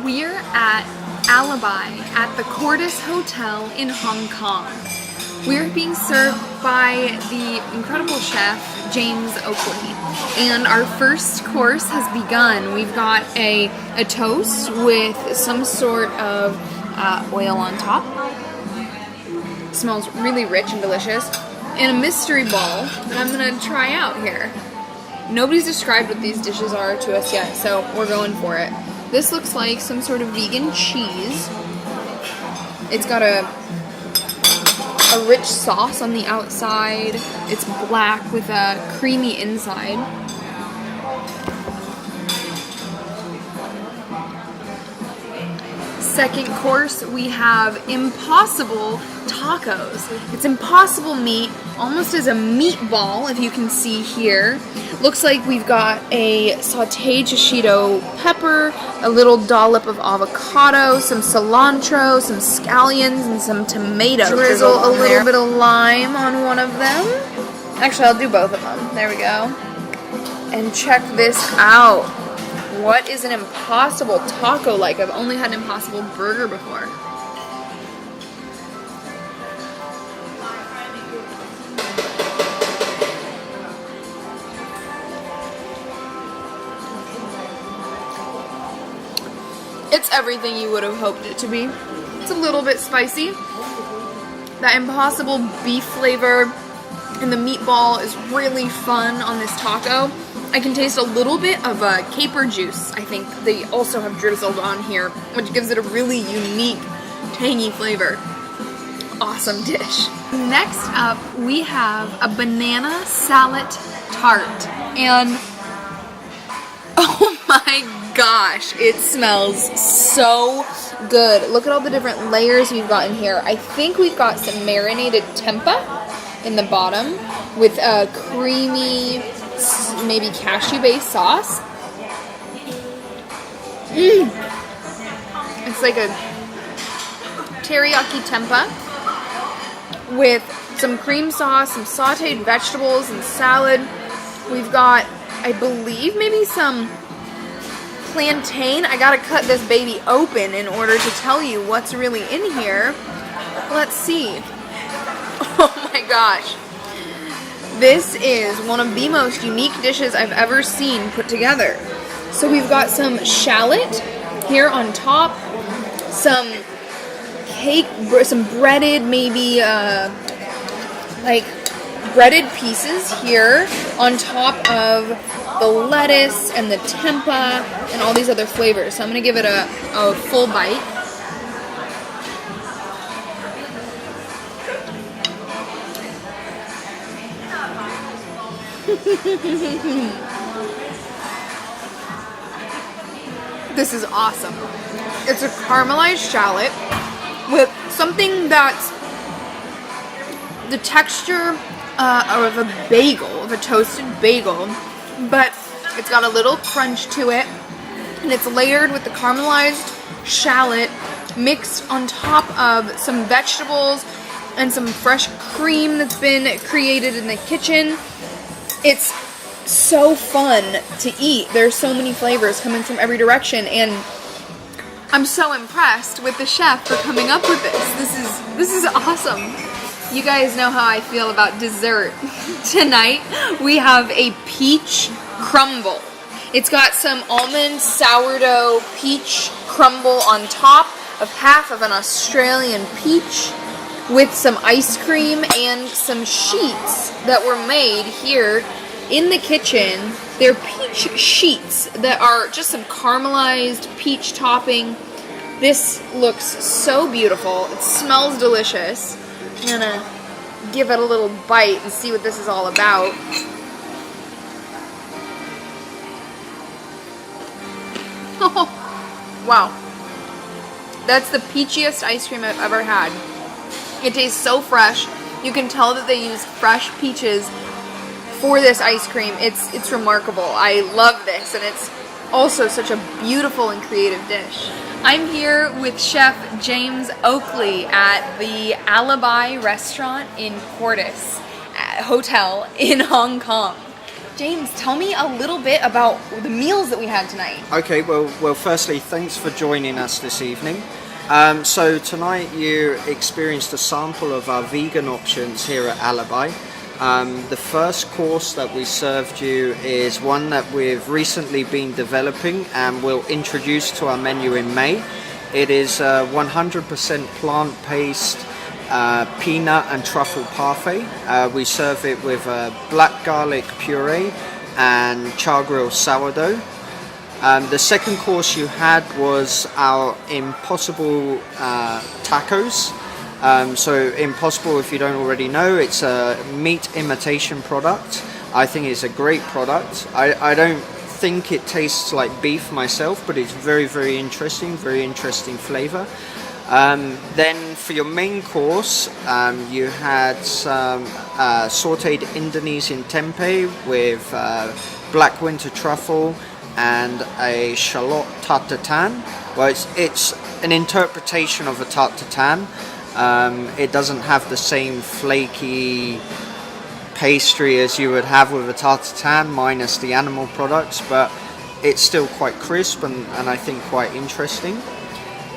We're at Alibi at the Cordis Hotel in Hong Kong. We're being served by the incredible chef, James Oakley. And our first course has begun. We've got a toast with some sort of oil on top. It smells really rich and delicious. And a mystery ball that I'm gonna try out here. Nobody's described what these dishes are to us yet, so we're going for it. This looks like some sort of vegan cheese. It's got a rich sauce on the outside. It's black with a creamy inside. Second course, we have impossible tacos. It's impossible meat, almost as a meatball, if you can see here. Looks like we've got a sauteed shishito pepper, a little dollop of avocado, some cilantro, some scallions, and some tomato. Drizzle a little bit of lime on one of them. Actually, I'll do both of them. There we go. And check this out. What is an impossible taco like? I've only had an impossible burger before. It's everything you would have hoped it to be. It's a little bit spicy. That impossible beef flavor and the meatball is really fun on this taco. I can taste a little bit of caper juice, I think they also have drizzled on here, which gives it a really unique, tangy flavor. Awesome dish. Next up, we have a banana salad tart. And oh my gosh, it smells so good. Look at all the different layers we've got in here. I think we've got some marinated tempeh in the bottom with a creamy, maybe cashew-based sauce. It's like a teriyaki tempeh with some cream sauce, some sauteed vegetables, and salad. We've got, I believe, maybe some plantain. I gotta cut this baby open in order to tell you what's really in here. Let's see. Oh my gosh. This is one of the most unique dishes I've ever seen put together. So we've got some shallot here on top, some cake, some breaded, maybe like breaded pieces here on top of the lettuce and the tempeh and all these other flavors. So I'm gonna give it a full bite. This is awesome. It's a caramelized shallot with something that's the texture of a bagel, of a toasted bagel, but it's got a little crunch to it, and it's layered with the caramelized shallot mixed on top of some vegetables and some fresh cream that's been created in the kitchen. It's so fun to eat. There's so many flavors coming from every direction, and I'm so impressed with the chef for coming up with this. This is awesome. You guys know how I feel about dessert. Tonight we have a peach crumble. It's got some almond sourdough peach crumble on top of half of an Australian peach, with some ice cream and some sheets that were made here in the kitchen. They're peach sheets that are just some caramelized peach topping. This looks so beautiful. It smells delicious. I'm gonna give it a little bite and see what this is all about. Oh, wow. That's the peachiest ice cream I've ever had. It tastes so fresh. You can tell that they use fresh peaches for this ice cream. It's remarkable. I love this, and it's also such a beautiful and creative dish. I'm here with Chef James Oakley at the Alibi restaurant in Cordis Hotel in Hong Kong. James, tell me a little bit about the meals that we had tonight. Okay, well, firstly, thanks for joining us this evening. So tonight you experienced a sample of our vegan options here at Alibi. The first course that we served you is one that we've recently been developing and will introduce to our menu in May. It is 100% plant-based peanut and truffle parfait. We serve it with black garlic puree and char grilled sourdough. The second course you had was our Impossible tacos. So Impossible, if you don't already know, it's a meat imitation product. I think it's a great product. I don't think it tastes like beef myself, but it's very, very interesting flavor. Then for your main course, you had some sauteed Indonesian tempeh with black winter truffle and a shallot tart tatin. Well, it's an interpretation of a tart tatin. It doesn't have the same flaky pastry as you would have with a tart tatin, minus the animal products, but it's still quite crisp and I think quite interesting.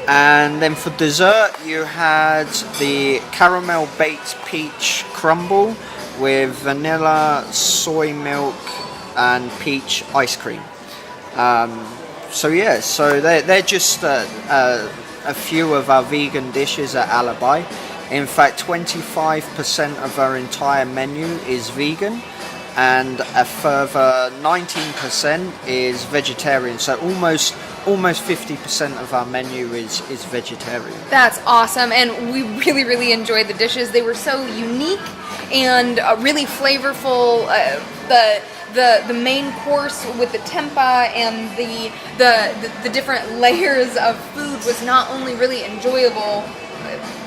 And then for dessert, you had the caramel baked peach crumble with vanilla, soy milk, and peach ice cream. So they're just a few of our vegan dishes at Alibi. In fact, 25% of our entire menu is vegan, and a further 19% is vegetarian. So almost 50% of our menu is vegetarian. That's awesome, and we really enjoyed the dishes. They were so unique and really flavorful. The main course with the tempeh and the different layers of food was not only really enjoyable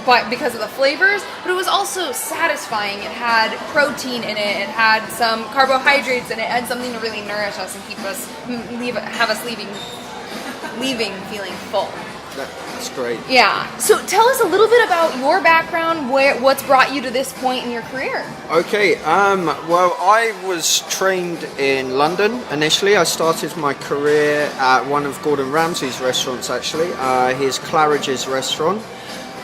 but because of the flavors, but it was also satisfying. It had protein in it, it had some carbohydrates in it, and something to really nourish us and have us leaving feeling full. That's great. Yeah. So tell us a little bit about your background, what's brought you to this point in your career. Okay. Well, I was trained in London initially. I started my career at one of Gordon Ramsay's restaurants, actually, his Claridge's restaurant.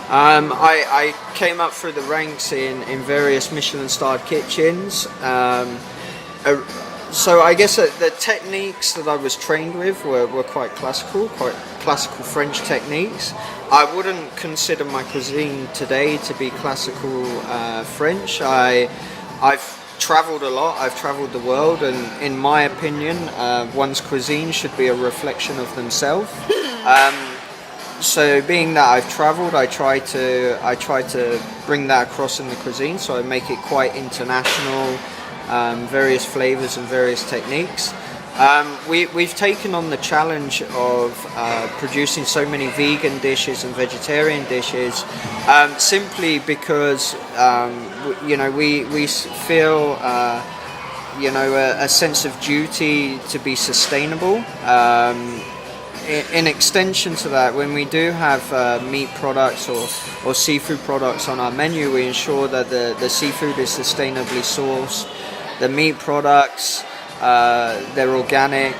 I came up through the ranks in various Michelin-starred kitchens. So I guess the techniques that I was trained with were quite classical French techniques. I wouldn't consider my cuisine today to be classical French. I've traveled a lot, I've traveled the world, and in my opinion, one's cuisine should be a reflection of themselves. So being that I've traveled, I try to bring that across in the cuisine, so I make it quite international. Various flavors and various techniques. We've taken on the challenge of producing so many vegan dishes and vegetarian dishes simply because we feel a sense of duty to be sustainable. In extension to that, when we do have meat products or seafood products on our menu, we ensure that the seafood is sustainably sourced. The meat products, they're organic,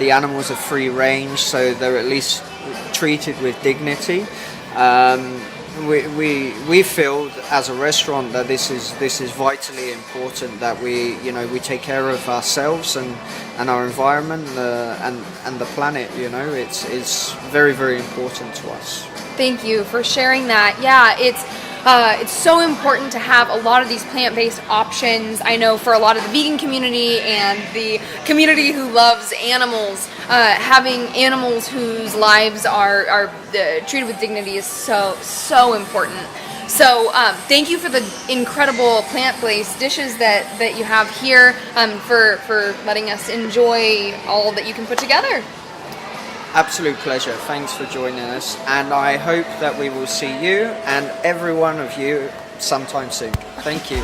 the animals are free range, so they're at least treated with dignity. We feel as a restaurant that this is vitally important, that we take care of ourselves and our environment and the planet. It's very important to us. Thank you for sharing that. Yeah, it's so important to have a lot of these plant-based options. I know for a lot of the vegan community and the community who loves animals, having animals whose lives are treated with dignity is so important. So thank you for the incredible plant-based dishes that you have here, for letting us enjoy all that you can put together. Absolute pleasure. Thanks for joining us, and I hope that we will see you and every one of you sometime soon. Thank you.